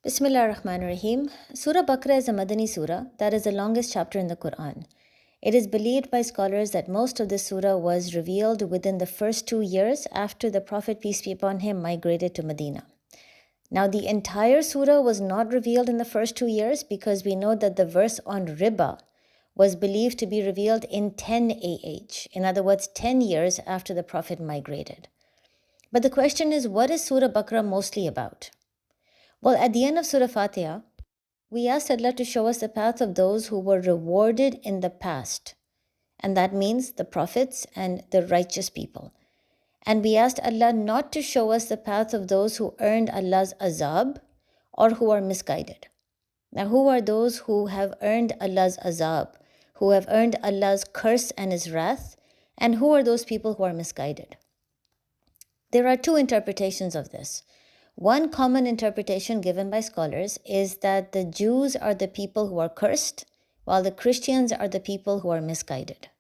Bismillah ar-Rahman ar-Rahim. Surah Baqarah is a Madani surah that is the longest chapter in the Quran. It is believed by scholars that most of this surah was revealed within the first 2 years after the Prophet, peace be upon him, migrated to Medina. Now, the entire surah was not revealed in the first 2 years because we know that the verse on riba was believed to be revealed in 10 AH, in other words, 10 years after the Prophet migrated. But the question is, what is Surah Baqarah mostly about? Well, at the end of Surah Fatiha, we asked Allah to show us the path of those who were rewarded in the past. And that means the prophets and the righteous people. And we asked Allah not to show us the path of those who earned Allah's azab or who are misguided. Now, who are those who have earned Allah's azab, who have earned Allah's curse and His wrath, and who are those people who are misguided? There are two interpretations of this. One common interpretation given by scholars is that the Jews are the people who are cursed, while the Christians are the people who are misguided.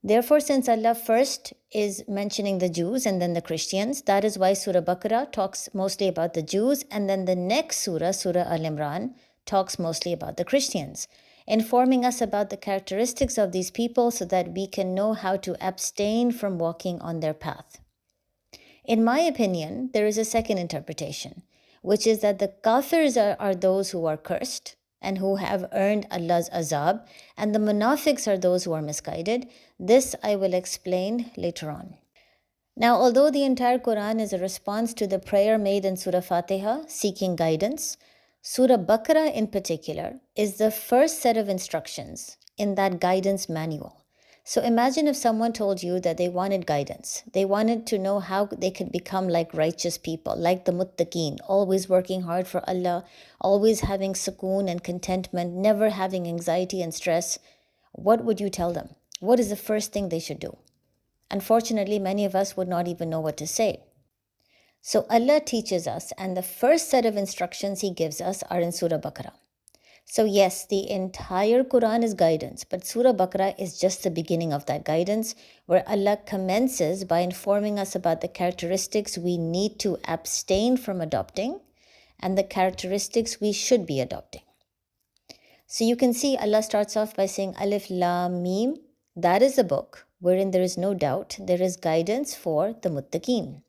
Therefore, since Allah first is mentioning the Jews and then the Christians, that is why Surah Baqarah talks mostly about the Jews, and then the next surah, Surah Al-Imran, talks mostly about the Christians, informing us about the characteristics of these people so that we can know how to abstain from walking on their path. In my opinion, there is a second interpretation, which is that the Kafirs are those who are cursed and who have earned Allah's azab, and the munafiqs are those who are misguided. This I will explain later on. Now, although the entire Quran is a response to the prayer made in Surah Fatiha seeking guidance, Surah Baqarah in particular is the first set of instructions in that guidance manual. So imagine if someone told you that they wanted guidance. They wanted to know how they could become like righteous people, like the Muttaqin, always working hard for Allah, always having sukoon and contentment, never having anxiety and stress. What would you tell them? What is the first thing they should do? Unfortunately, many of us would not even know what to say. So Allah teaches us, and the first set of instructions He gives us are in Surah Baqarah. So yes, the entire Quran is guidance, but Surah Baqarah is just the beginning of that guidance, where Allah commences by informing us about the characteristics we need to abstain from adopting and the characteristics we should be adopting. So you can see Allah starts off by saying Alif Lam Mim. That is a book wherein there is no doubt there is guidance for the Muttaqin.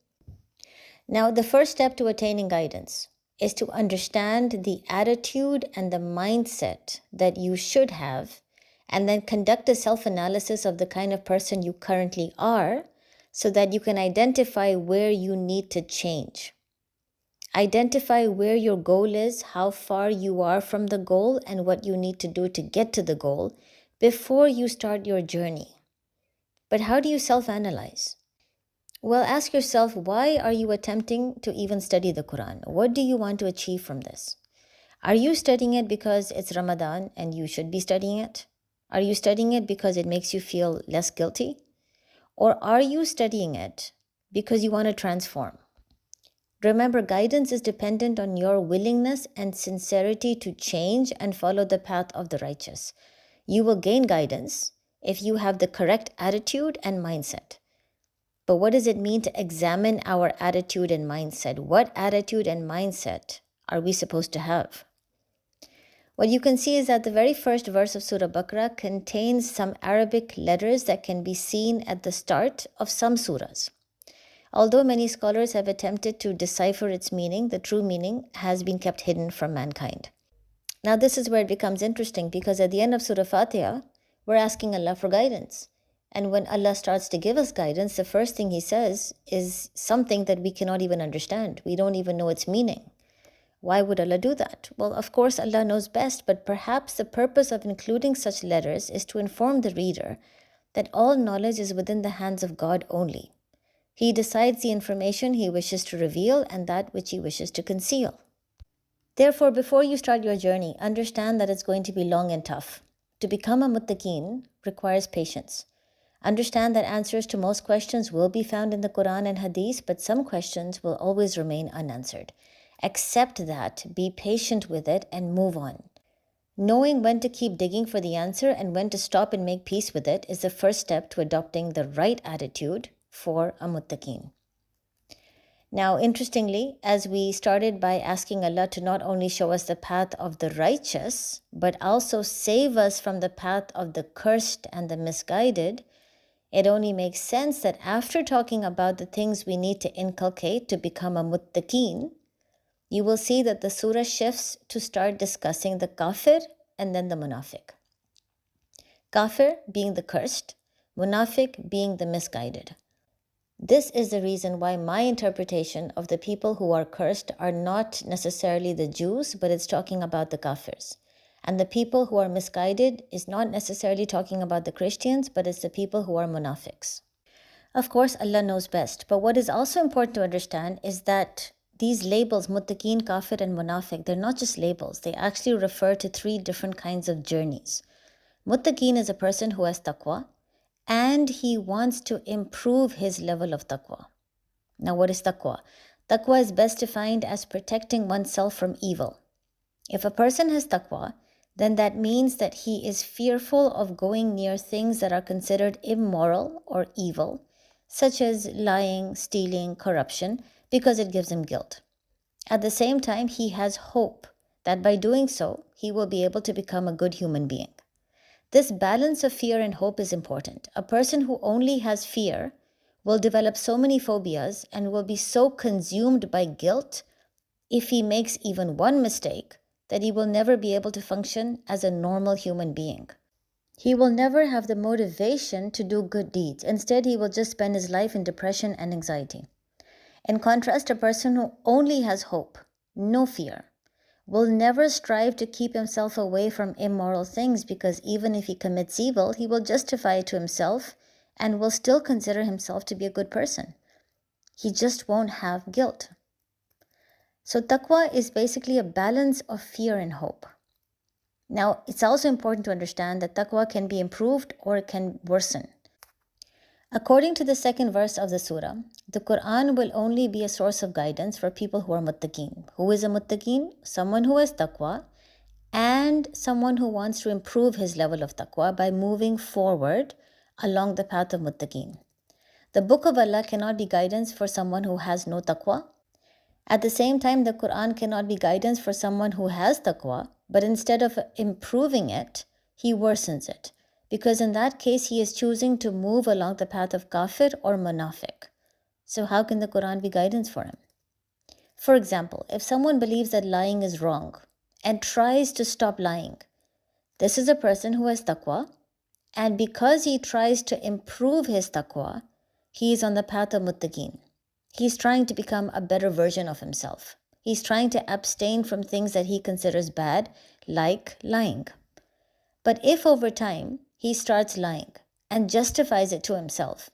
Now, the first step to attaining guidance is to understand the attitude and the mindset that you should have, and then conduct a self-analysis of the kind of person you currently are so that you can identify where you need to change. Identify where your goal is, how far you are from the goal, and what you need to do to get to the goal before you start your journey. But how do you self-analyze? Well, ask yourself, why are you attempting to even study the Quran? What do you want to achieve from this? Are you studying it because it's Ramadan and you should be studying it? Are you studying it because it makes you feel less guilty? Or are you studying it because you want to transform? Remember, guidance is dependent on your willingness and sincerity to change and follow the path of the righteous. You will gain guidance if you have the correct attitude and mindset. But what does it mean to examine our attitude and mindset? What attitude and mindset are we supposed to have? What you can see is that the very first verse of Surah Baqarah contains some Arabic letters that can be seen at the start of some surahs. Although many scholars have attempted to decipher its meaning, the true meaning has been kept hidden from mankind. Now this is where it becomes interesting, because at the end of Surah Fatiha, we're asking Allah for guidance. And when Allah starts to give us guidance, the first thing He says is something that we cannot even understand. We don't even know its meaning. Why would Allah do that? Well, of course, Allah knows best, but perhaps the purpose of including such letters is to inform the reader that all knowledge is within the hands of God only. He decides the information He wishes to reveal and that which He wishes to conceal. Therefore, before you start your journey, understand that it's going to be long and tough. To become a muttaqeen requires patience. Understand that answers to most questions will be found in the Quran and Hadith, but some questions will always remain unanswered. Accept that, be patient with it, and move on. Knowing when to keep digging for the answer and when to stop and make peace with it is the first step to adopting the right attitude for a muttaqeen. Now, interestingly, as we started by asking Allah to not only show us the path of the righteous, but also save us from the path of the cursed and the misguided, it only makes sense that after talking about the things we need to inculcate to become a muttaqeen, you will see that the surah shifts to start discussing the kafir and then the munafiq. Kafir being the cursed, munafiq being the misguided. This is the reason why my interpretation of the people who are cursed are not necessarily the Jews, but it's talking about the Kafirs. And the people who are misguided is not necessarily talking about the Christians, but it's the people who are munafiqs. Of course, Allah knows best, but what is also important to understand is that these labels, muttaqeen, kafir, and munafiq, they're not just labels. They actually refer to three different kinds of journeys. Muttaqeen is a person who has taqwa, and he wants to improve his level of taqwa. Now, what is taqwa? Taqwa is best defined as protecting oneself from evil. If a person has taqwa, then that means that he is fearful of going near things that are considered immoral or evil, such as lying, stealing, corruption, because it gives him guilt. At the same time, he has hope that by doing so, he will be able to become a good human being. This balance of fear and hope is important. A person who only has fear will develop so many phobias and will be so consumed by guilt if he makes even one mistake that he will never be able to function as a normal human being. He will never have the motivation to do good deeds. Instead, he will just spend his life in depression and anxiety. In contrast, a person who only has hope, no fear, will never strive to keep himself away from immoral things, because even if he commits evil, he will justify it to himself and will still consider himself to be a good person. He just won't have guilt. So taqwa is basically a balance of fear and hope. Now, it's also important to understand that taqwa can be improved or it can worsen. According to the second verse of the surah, the Quran will only be a source of guidance for people who are muttaqeen. Who is a muttaqeen? Someone who has taqwa and someone who wants to improve his level of taqwa by moving forward along the path of muttaqeen. The book of Allah cannot be guidance for someone who has no taqwa. At the same time, the Quran cannot be guidance for someone who has taqwa, but instead of improving it, he worsens it. Because in that case, he is choosing to move along the path of kafir or munafiq. So how can the Quran be guidance for him? For example, if someone believes that lying is wrong and tries to stop lying, this is a person who has taqwa, and because he tries to improve his taqwa, he is on the path of muttaqeen. He's trying to become a better version of himself. He's trying to abstain from things that he considers bad, like lying. But if over time he starts lying and justifies it to himself,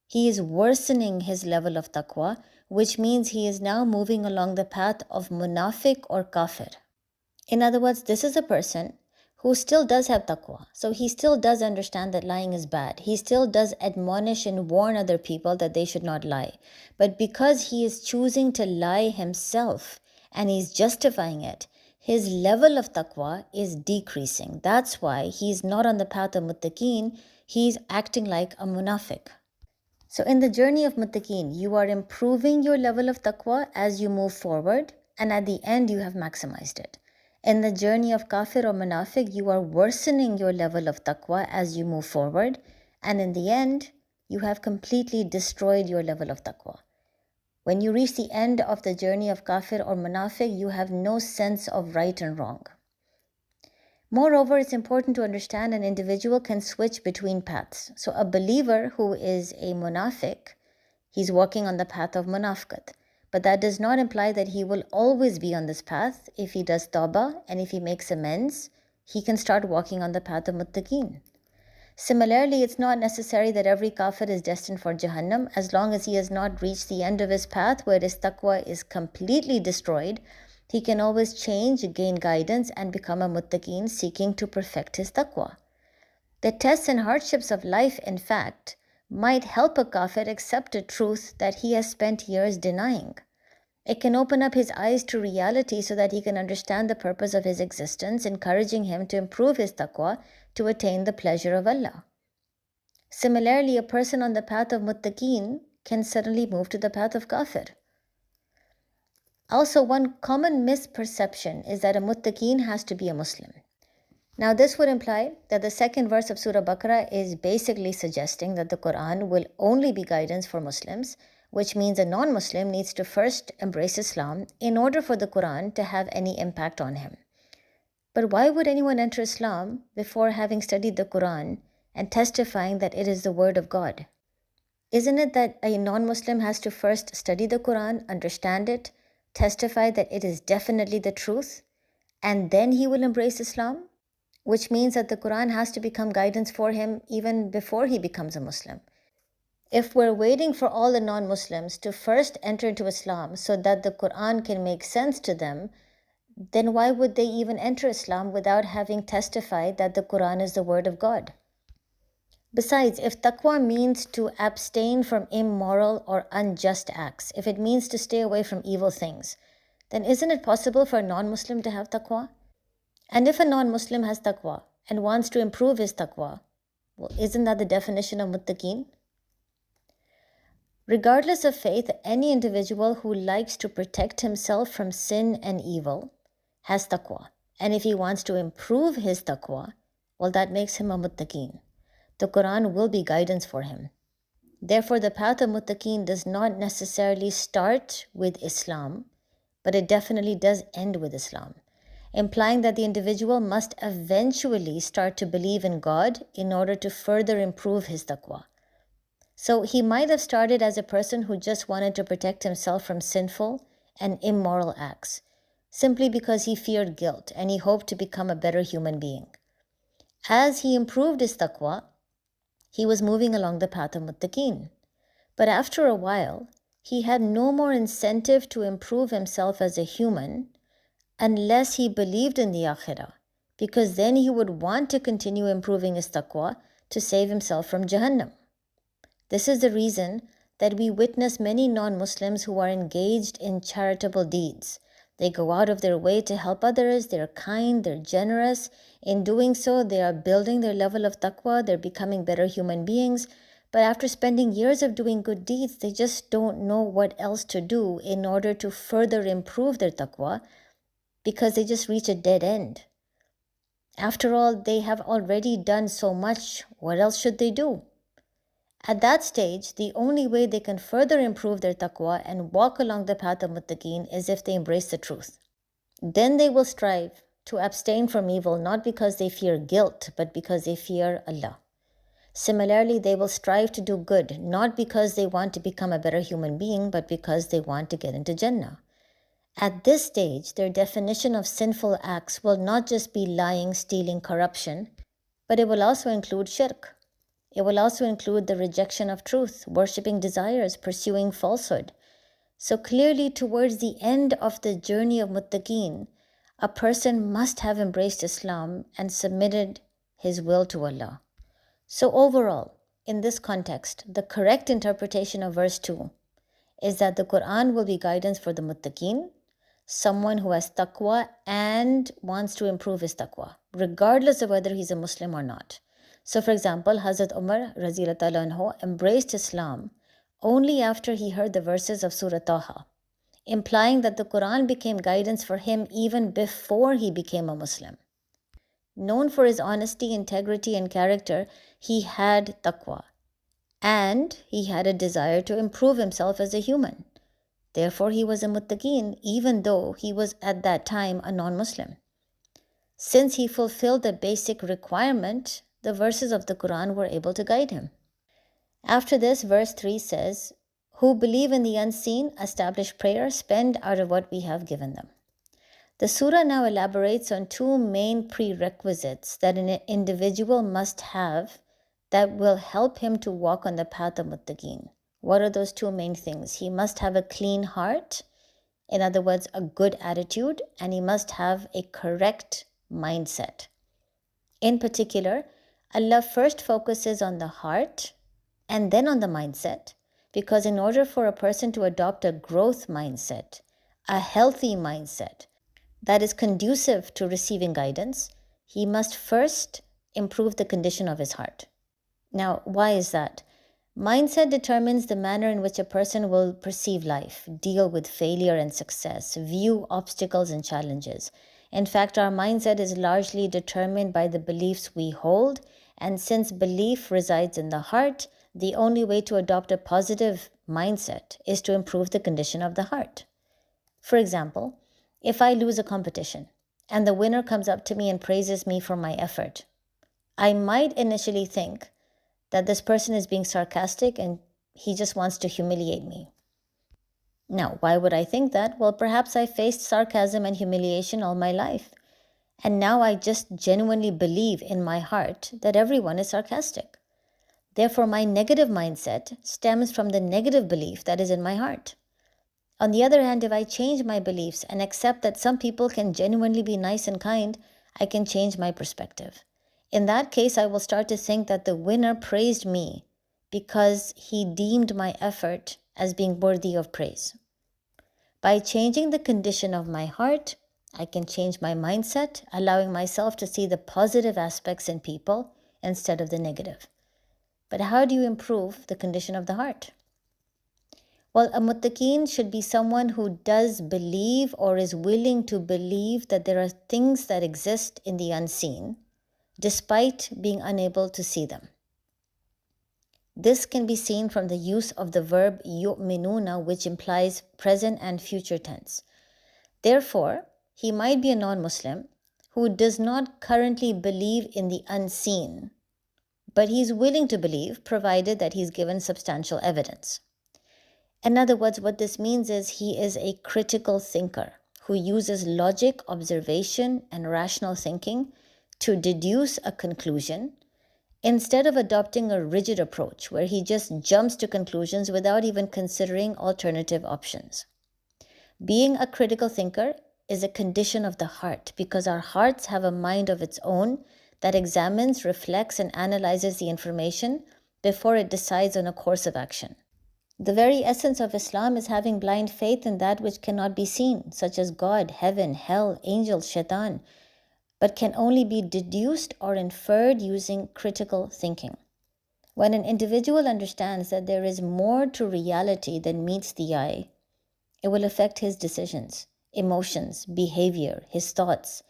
he is worsening his level of taqwa, which means he is now moving along the path of munafiq or kafir. In other words, this is a person who still does have taqwa. So he still does understand that lying is bad. He still does admonish and warn other people that they should not lie. But because he is choosing to lie himself and he's justifying it, his level of taqwa is decreasing. That's why he's not on the path of muttaqeen. He's acting like a munafiq. So in the journey of muttaqeen, you are improving your level of taqwa as you move forward, and at the end you have maximized it. In the journey of kafir or munafiq, you are worsening your level of taqwa as you move forward, and in the end, you have completely destroyed your level of taqwa. When you reach the end of the journey of kafir or munafiq, you have no sense of right and wrong. Moreover, it's important to understand an individual can switch between paths. So a believer who is a munafiq, he's walking on the path of munafiqat. But that does not imply that he will always be on this path. If he does tawbah and if he makes amends, he can start walking on the path of muttaqeen. Similarly, it's not necessary that every kafir is destined for Jahannam. As long as he has not reached the end of his path where his taqwa is completely destroyed, he can always change, gain guidance, and become a muttaqeen seeking to perfect his taqwa. The tests and hardships of life, in fact, might help a kafir accept a truth that he has spent years denying. It can open up his eyes to reality so that he can understand the purpose of his existence, encouraging him to improve his taqwa to attain the pleasure of Allah. Similarly, a person on the path of muttaqeen can suddenly move to the path of kafir. Also, one common misperception is that a muttaqeen has to be a Muslim. Now, this would imply that the second verse of Surah Baqarah is basically suggesting that the Quran will only be guidance for Muslims, which means a non-Muslim needs to first embrace Islam in order for the Quran to have any impact on him. But why would anyone enter Islam before having studied the Quran and testifying that it is the word of God? Isn't it that a non-Muslim has to first study the Quran, understand it, testify that it is definitely the truth, and then he will embrace Islam? Which means that the Quran has to become guidance for him even before he becomes a Muslim. If we're waiting for all the non-Muslims to first enter into Islam so that the Quran can make sense to them, then why would they even enter Islam without having testified that the Quran is the word of God? Besides, if taqwa means to abstain from immoral or unjust acts, if it means to stay away from evil things, then isn't it possible for a non-Muslim to have taqwa? And if a non-Muslim has taqwa and wants to improve his taqwa, well, isn't that the definition of muttaqeen? Regardless of faith, any individual who likes to protect himself from sin and evil has taqwa. And if he wants to improve his taqwa, well, that makes him a muttaqeen. The Quran will be guidance for him. Therefore, the path of muttaqeen does not necessarily start with Islam, but it definitely does end with Islam, implying that the individual must eventually start to believe in God in order to further improve his taqwa. So he might have started as a person who just wanted to protect himself from sinful and immoral acts, simply because he feared guilt and he hoped to become a better human being. As he improved his taqwa, he was moving along the path of muttaqeen. But after a while, he had no more incentive to improve himself as a human unless he believed in the akhirah, because then he would want to continue improving his taqwa to save himself from Jahannam. This is the reason that we witness many non-Muslims who are engaged in charitable deeds. They go out of their way to help others, they're kind, they're generous. In doing so, they are building their level of taqwa, they're becoming better human beings. But after spending years of doing good deeds, they just don't know what else to do in order to further improve their taqwa, because they just reach a dead end. After all, they have already done so much. What else should they do? At that stage, the only way they can further improve their taqwa and walk along the path of muttaqeen is if they embrace the truth. Then they will strive to abstain from evil, not because they fear guilt, but because they fear Allah. Similarly, they will strive to do good, not because they want to become a better human being, but because they want to get into Jannah. At this stage, their definition of sinful acts will not just be lying, stealing, corruption, but it will also include shirk. It will also include the rejection of truth, worshipping desires, pursuing falsehood. So clearly, towards the end of the journey of muttaqeen, a person must have embraced Islam and submitted his will to Allah. So overall, in this context, the correct interpretation of verse 2 is that the Quran will be guidance for the muttaqeen, someone who has taqwa and wants to improve his taqwa, regardless of whether he's a Muslim or not. So for example, Hazrat Umar Raziyallahu anhu embraced Islam only after he heard the verses of Surah Taha, implying that the Quran became guidance for him even before he became a Muslim. Known for his honesty, integrity, and character, he had taqwa, and he had a desire to improve himself as a human. Therefore, he was a muttaqeen, even though he was at that time a non-Muslim. Since he fulfilled the basic requirement, the verses of the Quran were able to guide him. After this, verse 3 says, "Who believe in the unseen, establish prayer, spend out of what we have given them." The surah now elaborates on two main prerequisites that an individual must have that will help him to walk on the path of muttaqeen. What are those two main things? He must have a clean heart, in other words, a good attitude, and he must have a correct mindset. In particular, Allah first focuses on the heart and then on the mindset, because in order for a person to adopt a growth mindset, a healthy mindset that is conducive to receiving guidance, he must first improve the condition of his heart. Now, why is that? Mindset determines the manner in which a person will perceive life, deal with failure and success, view obstacles and challenges. In fact, our mindset is largely determined by the beliefs we hold, and since belief resides in the heart, the only way to adopt a positive mindset is to improve the condition of the heart. For example, if I lose a competition and the winner comes up to me and praises me for my effort, I might initially think that this person is being sarcastic and he just wants to humiliate me. Now, why would I think that? Well, perhaps I faced sarcasm and humiliation all my life, and now I just genuinely believe in my heart that everyone is sarcastic. Therefore, my negative mindset stems from the negative belief that is in my heart. On the other hand, if I change my beliefs and accept that some people can genuinely be nice and kind, I can change my perspective. In that case, I will start to think that the winner praised me because he deemed my effort as being worthy of praise. By changing the condition of my heart, I can change my mindset, allowing myself to see the positive aspects in people instead of the negative. But how do you improve the condition of the heart? Well, a muttaqeen should be someone who does believe or is willing to believe that there are things that exist in the unseen, despite being unable to see them. This can be seen from the use of the verb yu'minuna, which implies present and future tense. Therefore, he might be a non-Muslim who does not currently believe in the unseen, but he's willing to believe provided that he's given substantial evidence. In other words, what this means is he is a critical thinker who uses logic, observation, and rational thinking to deduce a conclusion instead of adopting a rigid approach where he just jumps to conclusions without even considering alternative options. Being a critical thinker is a condition of the heart because our hearts have a mind of its own that examines, reflects, and analyzes the information before it decides on a course of action. The very essence of Islam is having blind faith in that which cannot be seen, such as God, heaven, hell, angels, shaitan, but can only be deduced or inferred using critical thinking. When an individual understands that there is more to reality than meets the eye, it will affect his decisions, emotions, behavior, his thoughts.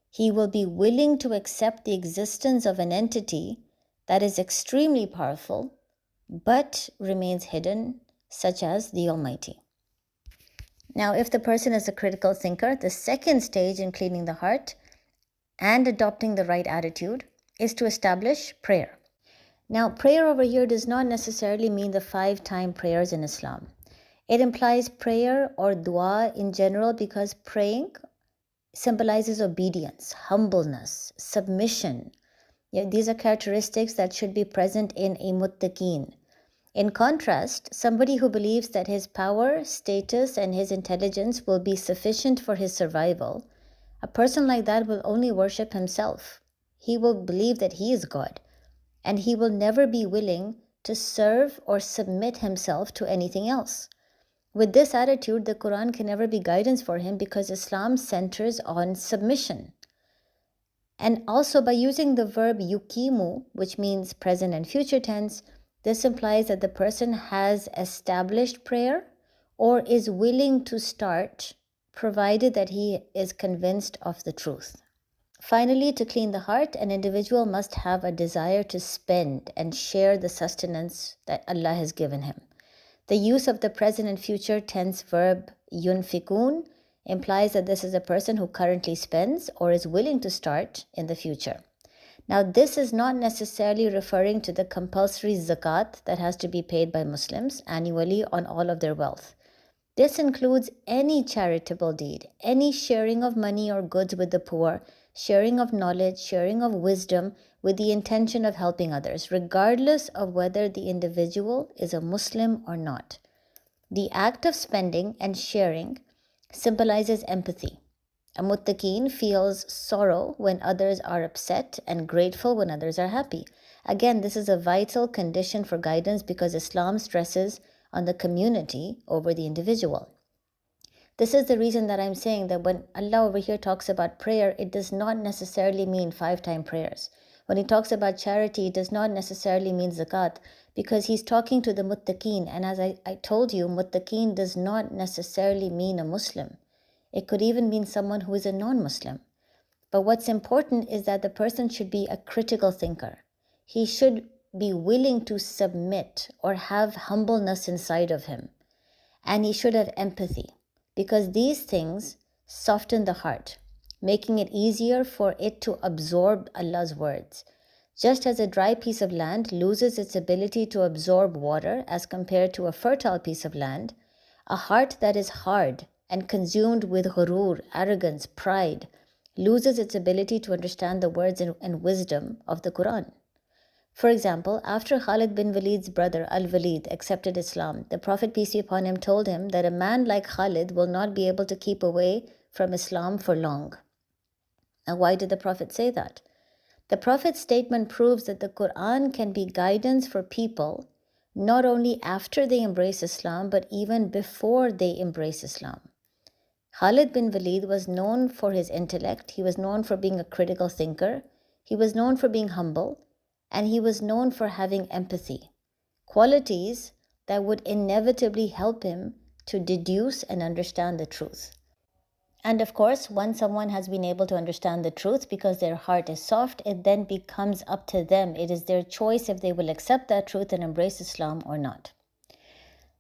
He will be willing to accept the existence of an entity that is extremely powerful, but remains hidden, such as the Almighty. Now, if the person is a critical thinker, the second stage in cleaning the heart and adopting the right attitude is to establish prayer. Now, prayer over here does not necessarily mean the 5-time prayers in Islam. It implies prayer or dua in general because praying symbolizes obedience, humbleness, submission. These are characteristics that should be present in a muttaqeen. In contrast, somebody who believes that his power, status, and his intelligence will be sufficient for his survival, a person like that will only worship himself. He will believe that he is God, and he will never be willing to serve or submit himself to anything else. With this attitude, the Quran can never be guidance for him because Islam centers on submission. And also by using the verb yuqimu, which means present and future tense, this implies that the person has established prayer or is willing to start, provided that he is convinced of the truth. Finally, to clean the heart, an individual must have a desire to spend and share the sustenance that Allah has given him. The use of the present and future tense verb yunfikun implies that this is a person who currently spends or is willing to start in the future. Now, this is not necessarily referring to the compulsory zakat that has to be paid by Muslims annually on all of their wealth. This includes any charitable deed, any sharing of money or goods with the poor, sharing of knowledge, sharing of wisdom with the intention of helping others, regardless of whether the individual is a Muslim or not. The act of spending and sharing symbolizes empathy. A muttaqeen feels sorrow when others are upset and grateful when others are happy. Again, this is a vital condition for guidance because Islam stresses on the community over the individual. This is the reason that I'm saying that when Allah over here talks about prayer, it does not necessarily mean 5-time prayers. When he talks about charity, it does not necessarily mean zakat, because he's talking to the muttaqeen. And as I told you, muttaqeen does not necessarily mean a Muslim. It could even mean someone who is a non-Muslim. But what's important is that the person should be a critical thinker. He should be willing to submit or have humbleness inside of him. And he should have empathy, because these things soften the heart, making it easier for it to absorb Allah's words. Just as a dry piece of land loses its ability to absorb water as compared to a fertile piece of land, a heart that is hard and consumed with ghurur, arrogance, pride, loses its ability to understand the words and wisdom of the Quran. For example, after Khalid bin Walid's brother Al-Walid accepted Islam, the Prophet, peace be upon him, told him that a man like Khalid will not be able to keep away from Islam for long. Now, why did the Prophet say that? The Prophet's statement proves that the Quran can be guidance for people not only after they embrace Islam, but even before they embrace Islam. Khalid bin Walid was known for his intellect, he was known for being a critical thinker, he was known for being humble, and he was known for having empathy, qualities that would inevitably help him to deduce and understand the truth. And of course, once someone has been able to understand the truth because their heart is soft, it then becomes up to them. It is their choice if they will accept that truth and embrace Islam or not.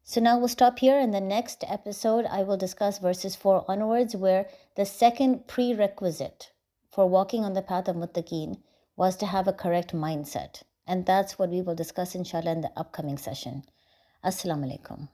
So now we'll stop here. In the next episode, I will discuss verses 4 onwards, where the second prerequisite for walking on the path of muttaqeen was to have a correct mindset. And that's what we will discuss, inshallah, in the upcoming session. Assalamualaikum.